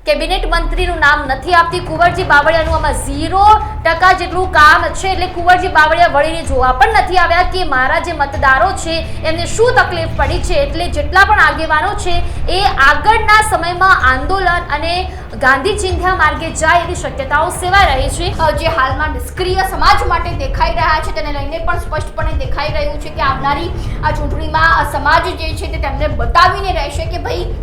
Cabinet મંત્રીનું નામ નથી આપતી કુંવરજી બાવળિયાનું આમાં 0% જેટલું કામ છે એટલે કુંવરજી બાવળિયા વળીને જોવા પણ નથી આવ્યા કે મારા જે મતદારો છે એમને શું તકલીફ પડી છે એટલે જેટલા પણ આગેવાનો છે એ આગળના સમયમાં આંદોલન અને ગાંધી ચિંધ્યા માર્ગે જાય એવી શક્યતાઓ સેવાઈ રહી છે। જે હાલમાં નિષ્ક્રિય સમાજ માટે દેખાઈ રહ્યા છે તેને લઈને પણ સ્પષ્ટપણે દેખાઈ રહ્યું છે કે આવનારી આ ચૂંટણીમાં સમાજ જે છે તે તેમને બતાવીને રહેશે કે ભાઈ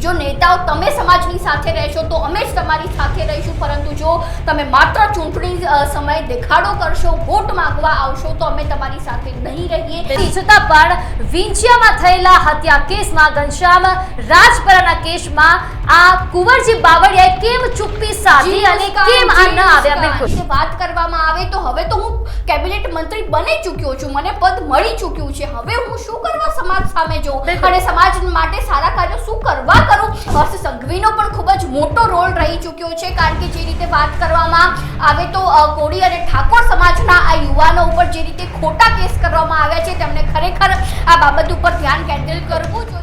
जो नेताओं तमे समाजनी साथे रहेशो तो अमे ज तमारी साथे रहीशुं, परंतु जो तमे मात्र चूंटणी समय देखाडो करशो, वोट मांगवा आवशो तो अमे तमारी साथे नहीं रहीए। छतां पण विंछियामां थयेला हत्या केसमां घनश्याम રાજપરાના કેસમાં આ કુંવરજી બાવળિયાએ કેમ ચૂપ્પી સાધી અને કેમ આ ન આવ્યા? બિલકુલ વાત કરવામાં આવે તો હવે તો હું કેબિનેટ મંત્રી બની ચૂક્યો છું, મને પદ મળી ચૂક્યું છે, હવે હું શું કરવા સમાજ સામે જોઉં અને સમાજ માટે સારા કાર્યો શું કરવા કરું? હર્ષ સંઘવીનો પણ ખૂબ જ મોટો રોલ રહી ચૂક્યો છે, કારણ કે જે રીતે વાત કરવામાં આવે તો કોળી અને ઠાકોર સમાજના આ યુવાનો ઉપર જે રીતે ખોટા કેસ કરવામાં આવ્યા છે તેમને ખરેખર આ બાબત ઉપર ધ્યાન કેન્દ્રિત કરવું જોઈએ।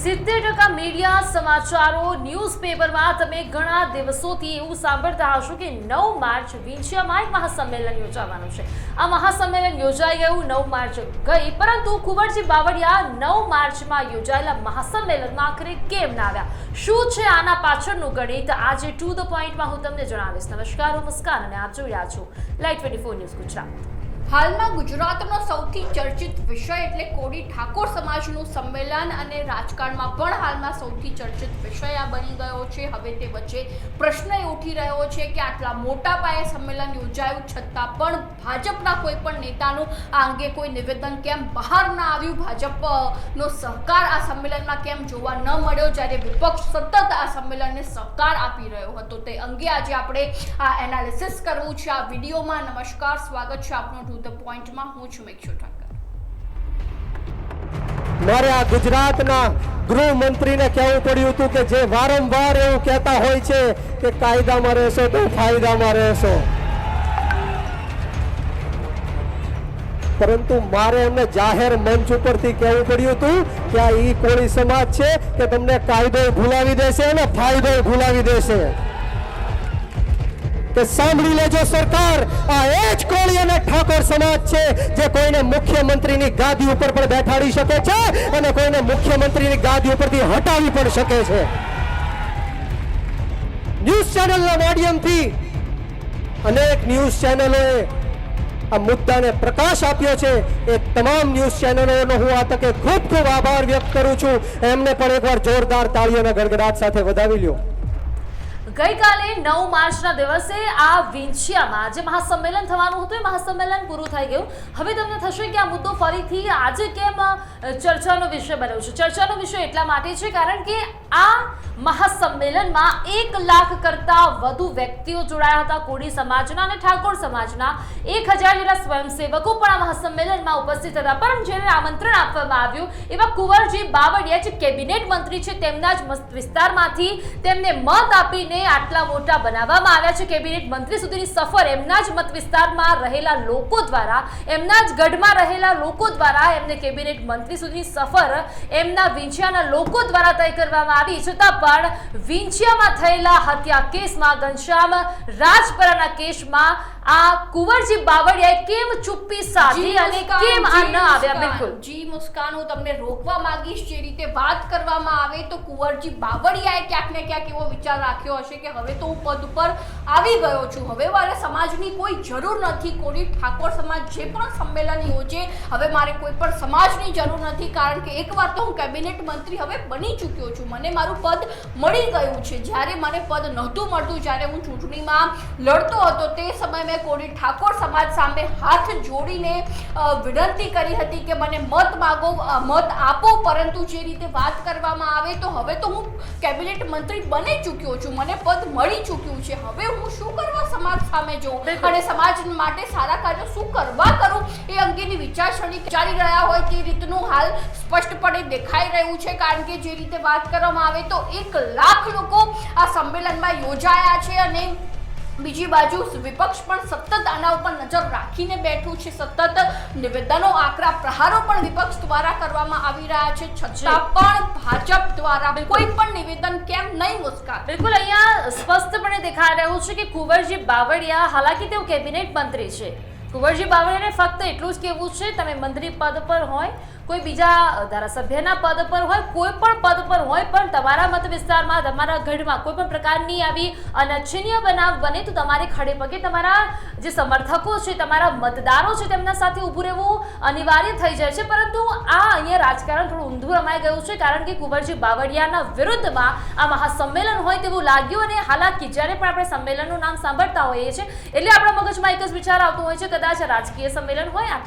70% મીડિયા સમાચારો ન્યૂઝપેપરમાં તમે ઘણા દિવસોથી એવું સાંભળતા હશો કે 9 માર્ચ વિંછિયામાં એક મહાસંમેલન યોજાવાનું છે। આ મહાસંમેલન યોજાઈ ગયું, 9 માર્ચ ગઈ, પરંતુ કુંવરજી બાવળિયા 9 માર્ચમાં યોજાયેલા મહાસંમેલનમાં આખરે કેમ ના આવ્યા? શું છે આના પાછળનું ગણિત? આજે ટુ ધ પોઈન્ટમાં હું તમને જણાવીશ। નમસ્કાર, હું મુસ્કાન અને આપ જોઈ રહ્યા છો લાઈવ 24 ન્યૂઝ ગુજરાત। હાલમાં ગુજરાતનો સૌથી ચર્ચિત વિષય એટલે કોળી ઠાકોર સમાજનું સંમેલન અને રાજકારણમાં પણ હાલમાં સૌથી ચર્ચિત વિષય આ બની ગયો છે। હવે તે વચ્ચે પ્રશ્ન ઉઠી રહ્યો છે કે આટલા મોટા પાયે સંમેલન યોજાયું છતાં પણ ભાજપના કોઈ પણ નેતાનું આ અંગે કોઈ નિવેદન કેમ બહાર ન આવ્યું? ભાજપનો સહકાર આ સંમેલનમાં કેમ જોવા ન મળ્યો જ્યારે વિપક્ષ સતત આ સંમેલનને સહકાર આપી રહ્યો હતો? તે અંગે આજે આપણે આ એનાલિસિસ કરવું છે આ વિડીયોમાં। નમસ્કાર, સ્વાગત છે આપનું ટુ ધ પોઈન્ટમાં। હું છું મેક્ષુ ઠાકર। મારે આ ગુજરાતના ગૃહમંત્રીને કહેવું પડ્યું હતું કે જે વારંવાર એવું કહેતા હોય છે કે કાયદામાં રહેશો તો ફાયદામાં રહેશો, પરંતુ મારે એમને જાહેર મંચ ઉપરથી કહેવું પડ્યું હતું કે આ ઈ કોળી સમાજ છે કે તમને કાયદો ભૂલાવી દેશે અને ફાયદો ભૂલાવી દેશે। કે સાંભળી લેજો સરકાર, આ એ જ કોળી અને ઠાકોર સમાજ છે જે કોઈને મુખ્યમંત્રીની ગાદી ઉપર પણ બેઠાડી શકે છે અને કોઈને મુખ્યમંત્રીની ગાદી ઉપરથી હટાવી પણ શકે છે। ન્યૂઝ ચેનલના માધ્યમથી અનેક ન્યૂઝ ચેનલોએ આ મુદ્દાને પ્રકાશ આપ્યો છે। એ તમામ ન્યૂઝ ચેનલોનો હું આ તકે ખૂબ ખૂબ આભાર વ્યક્ત કરું છું। એમને પણ એકવાર જોરદાર તાળીઓના ગડગડાટ સાથે વધાવી લ્યો। ગઈકાલે 9 માર્ચના દિવસે આ વિંછિયામાં જે મહાસંમેલન થવાનું હતું એ મહાસંમેલન પૂરું થઈ ગયું। હવે તમને થશે કે આ મુદ્દો ફરીથી આજે કેમ ચર્ચાનો વિષય બન્યો છે? ચર્ચાનો વિષય એટલા માટે છે કારણ કે આ મહાસંમેલનમાં 1 લાખ કરતા વધુ વ્યક્તિઓ જોડાયા હતા। કોળી સમાજના અને ઠાકોર સમાજના 1000 જેટલા સ્વયંસેવકો પણ આ મહાસંમેલનમાં ઉપસ્થિત હતા, પણ જેને આમંત્રણ આપવામાં આવ્યું એવા કુંવરજી બાવળિયા જે કેબિનેટ મંત્રી છે તેમના જ વિસ્તારમાંથી તેમને મત આપીને આટલા મોટા બનાવવામાં આવ્યા છે। કેબિનેટ મંત્રી સુધીની સફર એમના જ મત વિસ્તારમાં રહેલા લોકો દ્વારા, એમના જ ગઢમાં રહેલા લોકો દ્વારા એમને કેબિનેટ મંત્રી સુધીની સફર એમના વિંછિયાના લોકો દ્વારા તય કરવામાં આવી। છતાં પણ વિંછિયામાં થયેલા હત્યા કેસમાં ઘનશ્યામ રાજપરાના કેસમાં આ કુંવરજી બાવળિયાએ કેમ ચૂપ્પી સાધી અને કેમ આ ન આવ્યા? બિલકુલ જી મુસ્કાન, હું તમને રોકવા માંગીશ। જે રીતે વાત કરવામાં આવે તો કુંવરજી બાવળિયાએ ક્યાંક ને ક્યાંક એવો વિચાર રાખ્યો હશે કે હવે તો હું પદ ઉપર આવી ગયો છું, હવે મારે સમાજની કોઈ જરૂર નથી। કોળી ઠાકોર સમાજ જે પણ સંમેલન યોજે હવે મારે કોઈ પણ સમાજની જરૂર નથી, કારણ કે એકવાર તો હું કેબિનેટ મંત્રી હવે બની ચૂક્યો છું, મને મારું પદ મળી ગયું છે। જ્યારે મને પદ નહોતું મળતું, જ્યારે હું ચૂંટણીમાં લડતો હતો તે સમયે કોળી ઠાકોર સમાજ સામે હાથ જોડીને વિનંતી કરી હતી કે મને મત માંગો, મત આપો, પરંતુ જે રીતે વાત કરવામાં આવે તો હવે તો હું કેબિનેટ મંત્રી બની ચૂક્યો છું, મને પદ મળી ચૂક્યું છે, હવે હું શું કરવા સમાજ સામે જોઉં અને સમાજ માટે સારા કાર્યો શું કરવા કરું? એ અંગેની વિચારસરણી ચાલી રહ્યા હોય તે રીતનું હાલ સ્પષ્ટપણે દેખાઈ રહ્યું છે, કારણ કે જે રીતે વાત કરવામાં આવે તો 1 લાખ લોકો આ સંમેલનમાં યોજાયા છે અને બીજી બાજુ વિપક્ષ પણ સતત આના ઉપર નજર રાખીને બેઠું છે, સતત નિવેદનો, આકરા પ્રહારો પણ વિપક્ષ દ્વારા કરવામાં આવી રહ્યા છે, છતાં પણ ભાજપ દ્વારા કોઈ પણ નિવેદન કેમ નહીં મુસ્કાન? બિલકુલ અહીંયા સ્પષ્ટપણે દેખાઈ રહ્યું છે કે કુંવરજી બાવળિયા, હાલાકી તેઓ કેબિનેટ મંત્રી છે, કુંવરજી બાવળિયાને ફક્ત એટલું જ કહેવું છે તમે મંત્રી પદ પર હોય, કોઈ બીજા ધારાસભ્યના પદ પર હોય, કોઈ પણ પદ પર હોય, પણ તમારા મત વિસ્તારમાં, તમારા ગઢમાં કોઈ પણ પ્રકારની આવી અનિચ્છનીય બનાવ બને તો તમારે ખડે પગે તમારા જે સમર્થકો છે, તમારા મતદારો છે, તેમના સાથે ઊભું રહેવું અનિવાર્ય થઈ જાય છે. પરંતુ આ અહીંયા રાજકારણ થોડું ઊંધું રમાઈ ગયું છે, કારણ કે કુંવરજી બાવળિયાના વિરુદ્ધમાં આ મહાસંમેલન હોય તેવું લાગ્યું. અને હાલાકી જ્યારે પણ આપણે સંમેલનનું નામ સાંભળતા હોઈએ છીએ એટલે આપણા મગજમાં એક જ વિચાર આવતો હોય છે, કદાચ રાજકીય સંમેલન હોય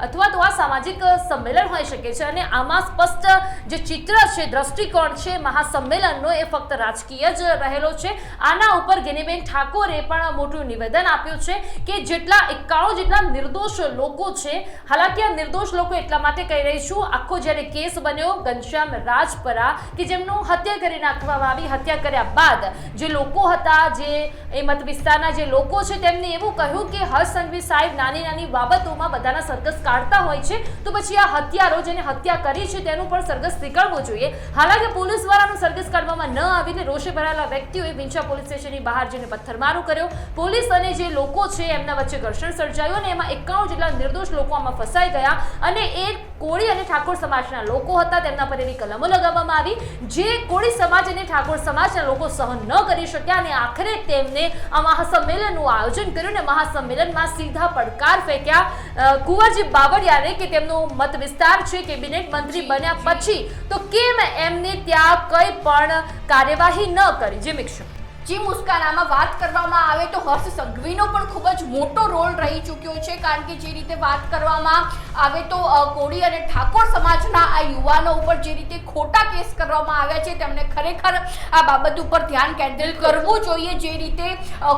અથવા તો આ સામાજિક સંમેલન હોઈ શકે છે. અને આમાં સ્પષ્ટ જે ચિત્ર છે, દ્રષ્ટિકોણ છે મહાસંમેલનનો, એ ફક્ત રાજકીય જ રહેલો છે. આના ઉપર ગેનીબેન ઠાકોરે પણ મોટું નિવેદન આપ્યું છે કે જેટલા 91 જેટલા નિર્દોષ લોકો છે, હાલાકી આ નિર્દોષ લોકો એટલા માટે કહી રહી છું, આખો જ્યારે કેસ બન્યો ઘનશ્યામ રાજપરા કે જેમનું હત્યા કરી નાખવામાં આવી, હત્યા કર્યા બાદ જે લોકો હતા, જે એ મત વિસ્તારના જે લોકો છે, તેમને એવું કહ્યું કે હર્ષ સંઘવી સાહેબ નાની નાની બાબતોમાં બધાના સરઘસ કાઢતા હોય છે, તો પછી આ હત્યારો જેને હત્યા કરી છે તેનું પણ સરઘસ નીકળવું જોઈએ. હાલાકી પોલીસ દ્વારાનું સરઘસ કાઢવામાં ન આવીને રોષે ભરાયેલા વ્યક્તિઓએ વિંછા પોલીસ સ્ટેશનની બહાર જઈને પથ્થરમારો કર્યો. પોલીસ અને જે લોકો છે એમના વચ્ચે ઘર્ષણ સર્જાયું અને એમાં 91 જેટલા નિર્દોષ લોકો આમાં ફસાઈ ગયા. અને એ કોળી અને ઠાકોર સમાજના લોકો હતા, તેમના પર એવી કલમો લગાવવામાં આવી જે કોળી સમાજ અને ઠાકોર સમાજના લોકો સહન ન કરી શક્યા અને આખરે તેમને આ મહાસંમેલનનું આયોજન કર્યું અને મહાસંમેલનમાં સીધા પડકાર ફેંક્યા કુંવરજી બાવળિયાને કે તેમનો મત વિસ્તાર છે, કેબિનેટ મંત્રી બન્યા પછી તો કેમ એમને ત્યાં કંઈ પણ કાર્યવાહી ન કરી. જે મિક્ષુ જી મુસ્કાન, આમાં વાત કરવામાં આવે તો હર્ષ સંઘવીનો પણ ખૂબ જ મોટો રોલ રહી ચૂક્યો છે, કારણ કે જે રીતે વાત કરવામાં આવે તો કોળી અને ઠાકોર સમાજના આ યુવાનો ઉપર જે રીતે ખોટા કેસ કરવામાં આવ્યા છે, તેમને ખરેખર આ બાબત ઉપર ધ્યાન કેન્દ્રિત કરવું જોઈએ. જે રીતે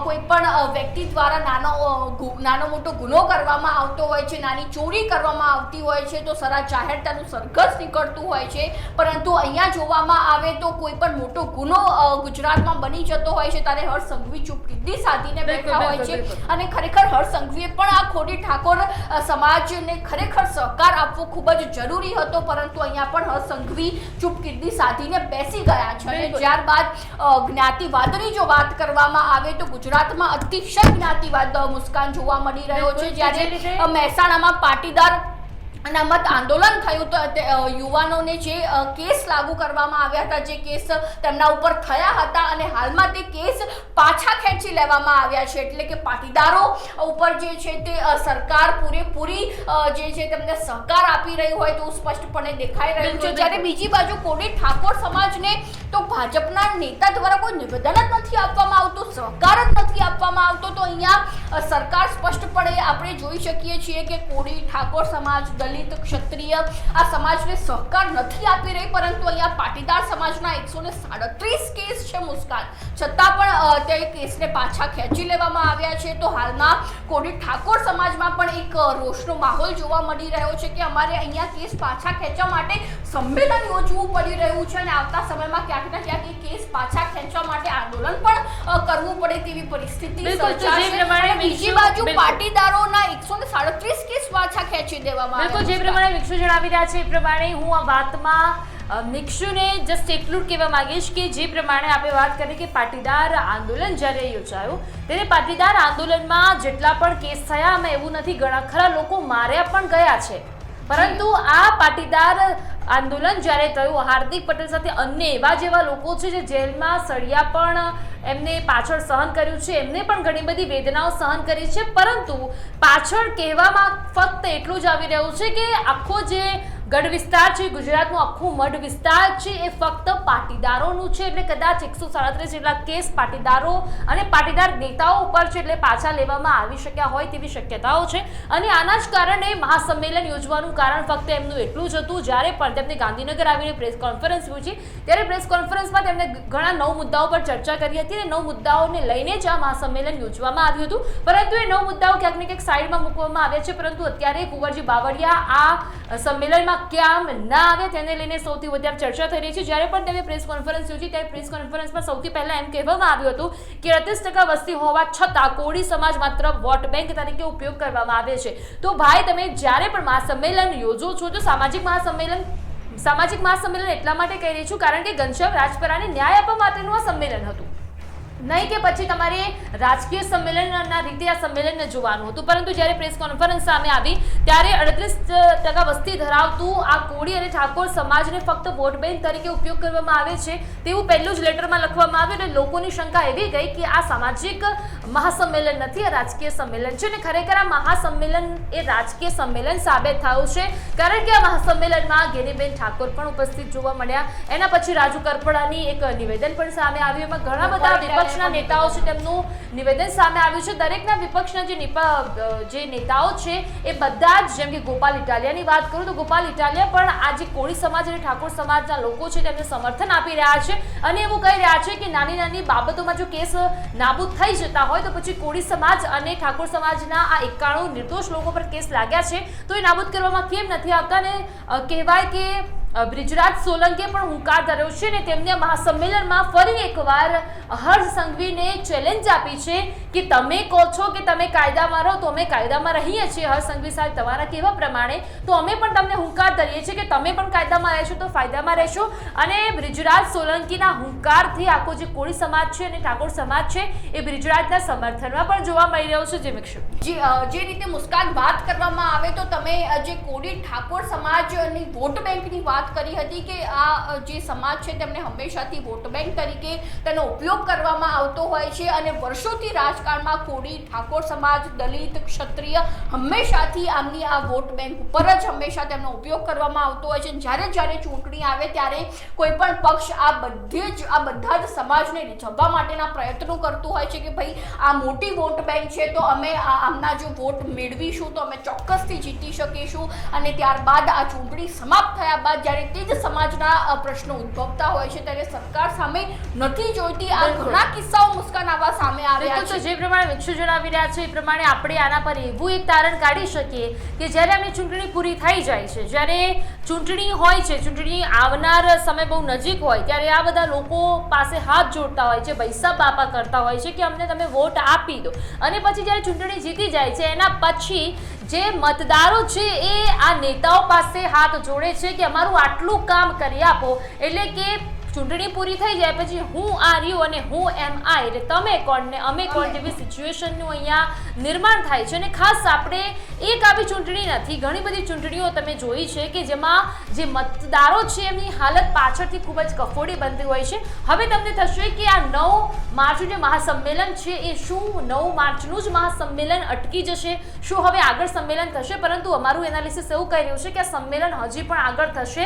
કોઈ પણ વ્યક્તિ દ્વારા નાનો મોટો ગુનો કરવામાં આવતો હોય છે, નાની ચોરી કરવામાં આવતી હોય છે, તો સરા જાહેર તેનું સરઘસ નીકળતું હોય છે, પરંતુ અહીંયા જોવામાં આવે તો કોઈ પણ મોટો ગુનો ગુજરાતમાં બની જતો હોય છે ત્યારે હર્ષ સંઘવી ચૂપકીદી સાધીને બેઠા હોય છે. અને ખરેખર હર્ષ સંઘવીએ પણ આ કોળી ઠાકોર સમાજને ખરેખર સહકાર આપવો ખૂબ જ જરૂરી હતો, પરંતુ અહીંયા પણ હર્ષ સંઘવી ચૂપકીદી સાધીને બેસી ગયા છે. અને ત્યારબાદ જ્ઞાતિવાદની જો વાત કરવામાં આવે તો ગુજરાતમાં અતિશય જ્ઞાતિવાદ મુસ્કાન જોવા મળી રહ્યો છે. જ્યારે મહેસાણામાં પાટીદાર અનામત આંદોલન થયું તો યુવાનોને જે કેસ લાગુ કરવામાં આવ્યા હતા, જે કેસ તેમના ઉપર થયા હતા, અને હાલમાં તે કેસ પાછા ખેંચી લેવામાં આવ્યા છે. એટલે કે પાટીદારો ઉપર જે છે તે સરકાર પૂરેપૂરી જે છે તેમને સહકાર આપી રહી હોય તો સ્પષ્ટપણે દેખાઈ રહ્યું છે. જ્યારે બીજી બાજુ કોળી ઠાકોર સમાજને તો ભાજપના નેતા દ્વારા કોઈ નિવેદન જ નથી આપવામાં આવતું, સહકાર જ નથી આપવામાં આવતો. તો અહીંયા સરકાર સ્પષ્ટપણે આપણે જોઈ શકીએ છીએ કે કોળી ઠાકોર સમાજ, દલિત, ક્ષત્રિય આ સમાજને સહકાર નથી આપી રહી, પરંતુ અહીંયા પાટીદાર સમાજના 137 કેસ છે મુસ્કાન, છતાં પણ તે કેસને પાછા ખેંચી લેવામાં આવ્યા છે. તો હાલમાં કોળી ઠાકોર સમાજમાં પણ એક રોષનો માહોલ જોવા મળી રહ્યો છે કે અમારે અહીંયા કેસ પાછા ખેંચવા માટે સંમેલન યોજવું પડી રહ્યું છે અને આવતા સમયમાં ક્યાંક ને ક્યાંક એ કેસ પાછા ખેંચવા માટે આંદોલન પણ કરવું પડે તેવી પરિસ્થિતિ સર્જાશે. બીજી બાજુ પાટીદારોના 137 કેસ પાછા ખેંચી દેવામાં આવ્યા. જે પ્રમાણે મિક્ષુ જણાવી રહ્યા છે એ પ્રમાણે હું આ વાતમાં મિક્ષુને જસ્ટ એટલું જ કહેવા માંગીશ કે જે પ્રમાણે આપણે વાત કરી કે પાટીદાર આંદોલન જ્યારે યોજાયું ત્યારે પાટીદાર આંદોલનમાં જેટલા પણ કેસ થયા એમાં એવું નથી, ઘણા ખરા લોકો માર્યા પણ ગયા છે, પરંતુ આ પાટીદાર આંદોલન જ્યારે થયું, હાર્દિક પટેલ સાથે અન્ય એવા જેવા લોકો છે જે જેલમાં સળિયા પણ એમને પાછળ સહન કર્યું છે, એમને પણ ઘણી બધી વેદનાઓ સહન કરી છે, પરંતુ પાછળ કહેવામાં ફક્ત એટલું જ આવી રહ્યું છે કે આખો જે ગઢ વિસ્તાર છે, ગુજરાતનું આખું મઢ વિસ્તાર છે, એ ફક્ત પાટીદારોનું છે. એટલે કદાચ 137 જેટલા કેસ પાટીદારો અને પાટીદાર નેતાઓ ઉપર છે એટલે પાછા લેવામાં આવી શક્યા હોય તેવી શક્યતાઓ છે. અને આના જ કારણે મહાસંમેલન યોજવાનું કારણ ફક્ત એમનું એટલું જ હતું. જ્યારે પણ તેમને ગાંધીનગર આવીને પ્રેસ કોન્ફરન્સ યોજી ત્યારે પ્રેસ કોન્ફરન્સમાં તેમણે ઘણા 9 મુદ્દાઓ પર ચર્ચા કરી હતી. વ્યક્તિ અને 9 મુદ્દાઓને લઈને જ આ મહાસંમેલન યોજવામાં આવ્યું હતું, પરંતુ એ 9 મુદ્દાઓ ક્યાંક ને ક્યાંક સાઈડમાં મૂકવામાં આવ્યા છે. પરંતુ અત્યારે કુંવરજી બાવળિયા આ સંમેલનમાં કેમ ના આવ્યા તેને લઈને સૌથી વધારે ચર્ચા થઈ રહી છે. જ્યારે પણ તેમણે પ્રેસ કોન્ફરન્સ યોજી ત્યારે પ્રેસ કોન્ફરન્સમાં સૌથી પહેલા એમ કહેવામાં આવ્યું હતું કે 38% વસ્તી હોવા છતાં કોળી સમાજ માત્ર વોટ બેંક તરીકે ઉપયોગ કરવામાં આવે છે. તો ભાઈ, તમે જ્યારે પણ મહાસંમેલન યોજો છો તો સામાજિક મહાસંમેલન એટલા માટે કહી રહી છું કારણ કે ઘનશ્યામ રાજપરાને ન્યાય આપવા માટેનું આ સંમેલન હતું, નહીં કે પછી તમારે રાજકીય સંમેલનના રીતે આ સંમેલનને જોવાનું હતું. પરંતુ જ્યારે પ્રેસ કોન્ફરન્સ સામે આવી ત્યારે 38% વસ્તી ધરાવતું આ કોળી અને ઠાકોર સમાજને ફક્ત વોટ બેંક તરીકે ઉપયોગ કરવામાં આવે છે તેવું પહેલું જ લેટરમાં લખવામાં આવ્યું અને લોકોની શંકા એવી ગઈ કે આ સામાજિક મહાસંમેલન નથી, આ રાજકીય સંમેલન છે. અને ખરેખર આ મહાસંમેલન એ રાજકીય સંમેલન સાબિત થયું છે કારણ કે આ મહાસંમેલનમાં ગેનીબેન ઠાકોર પણ ઉપસ્થિત જોવા મળ્યા. એના પછી રાજુ કરપડાની એક નિવેદન પણ સામે આવ્યું. એમાં ઘણા બધા વિપક્ષના નેતાઓ છે તેમનું નિવેદન સામે આવ્યું છે. દરેકના વિપક્ષના જે નેતાઓ છે એ બધા જ, જેમ કે ગોપાલ ઇટાલિયાની વાત કરું તો ગોપાલ ઇટાલિયા પણ આ જે કોળી સમાજ અને ઠાકોર સમાજના લોકો છે તેમને સમર્થન આપી રહ્યા છે અને એવું કહી રહ્યા છે કે નાની નાની બાબતોમાં જો કેસ નાબૂદ થઈ જતા હોય તો પછી કોળી સમાજ અને ઠાકોર સમાજના આ 91 નિર્દોષ લોકો પર કેસ લાગ્યા છે તો એ નાબૂદ કરવામાં કેમ નથી આવતા. ને કહેવાય કે બ્રિજરાજ સોલંકીએ પણ હુંકાર ધર્યો છે અને તેમને મહાસંમેલનમાં ફરી એકવાર હર્ષ સંઘવીને ચેલેન્જ આપી છે કે તમે કહો છો કે તમે કાયદામાં રહો તો અમે કાયદામાં રહીએ છીએ હર્ષ સંઘવી સાહેબ, તમારા કહેવા પ્રમાણે તો અમે પણ તમને હુંકાર ધરીએ છીએ કે તમે પણ કાયદામાં રહેશો તો ફાયદામાં રહેશો. અને બ્રિજરાજ સોલંકીના હુંકારથી આખો જે કોળી સમાજ છે અને ઠાકોર સમાજ છે એ બ્રિજરાજના સમર્થનમાં પણ જોવા મળી રહ્યો છે. જે રીતે મુસ્કાન વાત કરવામાં આવે તો તમે જે કોળી ઠાકોર સમાજની વોટ બેંકની વાત કરી હતી કે આ જે સમાજ છે તેમને હંમેશાથી વોટ બેંક તરીકે તેનો ઉપયોગ કરવામાં આવતો હોય છે અને વર્ષોથી રાજકારણમાં કોળી ઠાકોર સમાજ, દલિત, ક્ષત્રિય હંમેશાથી આમની આ વોટ બેંક ઉપર જ હંમેશા તેમનો ઉપયોગ કરવામાં આવતો હોય છે. જ્યારે ચૂંટણી આવે ત્યારે કોઈ પણ પક્ષ આ બધા જ સમાજને રીઝવવા માટેના પ્રયત્નો કરતું હોય છે કે ભાઈ આ મોટી વોટ બેંક છે તો અમે આમના જો વોટ મેળવીશું તો અમે ચોક્કસથી જીતી શકીશું. અને ત્યારબાદ આ ચૂંટણી સમાપ્ત થયા બાદ જ્યારે તે જ સમાજના પ્રશ્નો ઉદ્ભવતા હોય છે ત્યારે સરકાર સામે નથી જોઈતી. આ ઘણા કિસ્સાઓ મુસ્કાન આવા સામે આવ્યા છે. જે પ્રમાણે વિક્ષુ જણાવી રહ્યા છે એ પ્રમાણે આપણે આના પર એવું એક તારણ કાઢી શકીએ કે જ્યારે આપણી ચૂંટણી પૂરી થઈ જાય છે, જ્યારે ચૂંટણી હોય છે, ચૂંટણી આવનાર સમય બહુ નજીક હોય ત્યારે આ બધા લોકો પાસે હાથ જોડતા હોય છે, પૈસા બાપા કરતા હોય છે કે અમને તમે વોટ આપી દો. અને પછી જ્યારે ચૂંટણી જીતી જાય છે એના પછી જે મતદારો છે એ આ નેતાઓ પાસે હાથ જોડે છે કે અમારું આટલું કામ કરી આપો. એટલે કે ચૂંટણી પૂરી થઈ જાય પછી હું આ રહ્યું અને હું એમ આ, એટલે તમે કોણ ને અમે કોણ જેવી સિચ્યુએશનનું અહીંયા નિર્માણ થાય છે. અને ખાસ આપણે એક આવી ચૂંટણી નથી, ઘણી બધી ચૂંટણીઓ તમે જોઈ છે કે જેમાં જે મતદારો છે એમની હાલત પાછળથી ખૂબ જ કફોડી બનતી હોય છે. હવે તમને થશે કે આ 9 માર્ચનું જે મહાસંમેલન છે એ શું 9 માર્ચનું જ મહાસંમેલન અટકી જશે, શું હવે આગળ સંમેલન થશે? પરંતુ અમારું એનાલિસિસ એવું કહી રહ્યું છે કે આ સંમેલન હજી પણ આગળ થશે.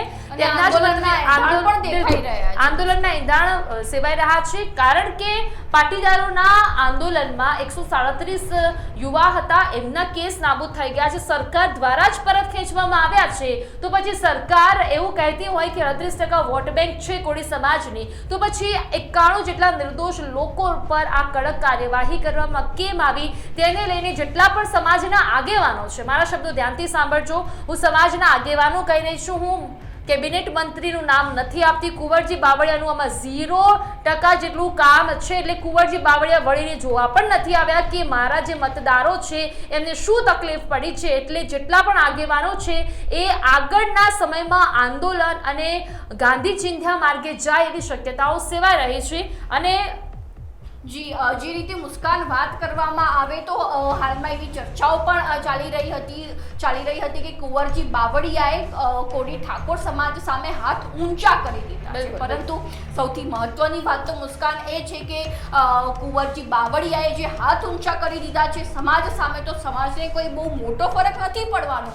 આંદોલનના ઈંધાણ સેવાઈ રહ્યા છે કારણ કે પાટીદારોના આંદોલનમાં 137 યુવા હતા, એમના કેસ નાબૂદ થઈ ગયા છે, સરકાર દ્વારા જ પરત ખેંચવામાં આવ્યા છે. તો પછી સરકાર એવું કહેતી હોય કે 38% વોટ બેંક છે કોળી સમાજની, તો પછી 91 જેટલા નિર્દોષ લોકો પર આ કડક કાર્યવાહી કરવામાં કેમ આવી તેને લઈને જેટલા પણ સમાજના આગેવાનો છે, મારા શબ્દો ધ્યાનથી સાંભળજો, હું સમાજના આગેવાનો કહી રહી છું, હું કેબિનેટ મંત્રીનું નામ નથી આપતી. કુંવરજી બાવળિયાનું આમાં 0% જેટલું કામ છે. એટલે કુંવરજી બાવળિયા વળીને જોવા પણ નથી આવ્યા કે મારા જે મતદારો છે એમને શું તકલીફ પડી છે. એટલે જેટલા પણ આગેવાનો છે એ આગળના સમયમાં આંદોલન અને ગાંધી ચિંધ્યા માર્ગે જાય એવી શક્યતાઓ સેવાઈ રહી છે. અને જે રીતે મુસ્કાન વાત કરવામાં આવે તો હાલમાં એવી ચર્ચાઓ પણ ચાલી રહી હતી કે કુંવરજી બાવળિયાએ કોળી ઠાકોર સમાજ સામે હાથ ઊંચા કરી દીધા છે. પરંતુ સૌથી મહત્વની વાત તો મુસ્કાન એ છે કે કુંવરજી બાવળિયાએ જે હાથ ઊંચા કરી દીધા છે સમાજ સામે, તો સમાજને કોઈ બહુ મોટો ફરક નથી પડવાનો.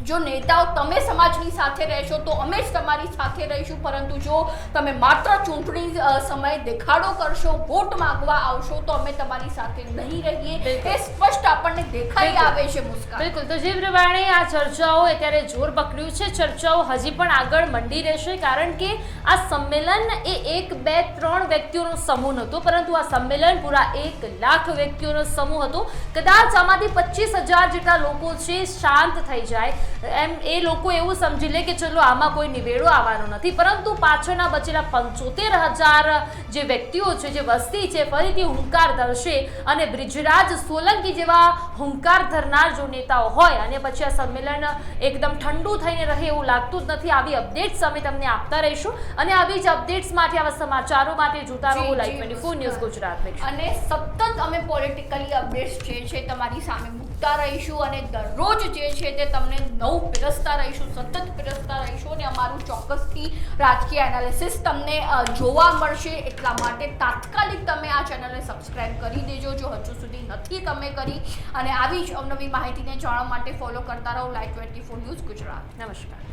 જો નેતાઓ તમે સમાજની સાથે રહેશો તો અમે જ તમારી સાથે રહીશું, પરંતુ જો તમે માત્ર ચૂંટણી સમયે દેખાડો કરશો, વોટ માંગવા આવશો તો અમે તમારી સાથે નહીં રહીએ. એ સ્પષ્ટ આપણને દેખાઈ આવે છે. મુસ્કાન, બિલકુલ. તો જે પ્રમાણે આ ચર્ચાઓ અત્યારે જોર પકડ્યું છે, ચર્ચાઓ હજી પણ આગળ મંડી રહેશે, કારણ કે આ સંમેલન એ 1, 2, 3 વ્યક્તિઓનો સમૂહ નહોતો, પરંતુ આ સંમેલન પૂરા 1 લાખ વ્યક્તિઓનો સમૂહ હતો. કદાચ આમાંથી 25,000 જેટલા લોકો છે શાંત થઈ જાય, એમ એ લોકો એવું સમજી લે કે ચલો આમાં કોઈ નિવેડો આવવાનો નથી, પરંતુ પાછળના બચેલા 75,000 જે વ્યક્તિઓ છે, જે વસ્તી છે, ફરીથી હુંકાર ધરશે. અને બ્રિજરાજ સોલંકી જેવા હુંકાર ધરનાર જો નેતાઓ હોય અને પછી આ સંમેલન એકદમ ઠંડુ થઈને રહે એવું લાગતું જ નથી. આવી અપડેટ્સ અમે તમને આપતા રહીશું અને આવી જ અપડેટ્સ માટે, આવા સમાચારો માટે જોતા રહો લાઈવ 24 ન્યૂઝ ગુજરાત. અને સતત અમે પોલિટિકલી અપડેટ્સ જે છે તમારી સામે મૂકતા રહીશું અને દરરોજ જે છે તે તમને નવું પીરસતા રહીશું, સતત પીરસતા રહીશું. અને અમારું ચોક્કસથી રાજકીય એનાલિસિસ તમને જોવા મળશે. એટલા માટે તાત્કાલિક તમે આ ચેનલને સબસ્ક્રાઇબ કરી દેજો જો હજુ સુધી નથી તમે કરી. અને આવી જ અવનવી માહિતીને જાણવા માટે ફોલો કરતા રહો લાઈવ 24 ન્યૂઝ ગુજરાત. નમસ્કાર.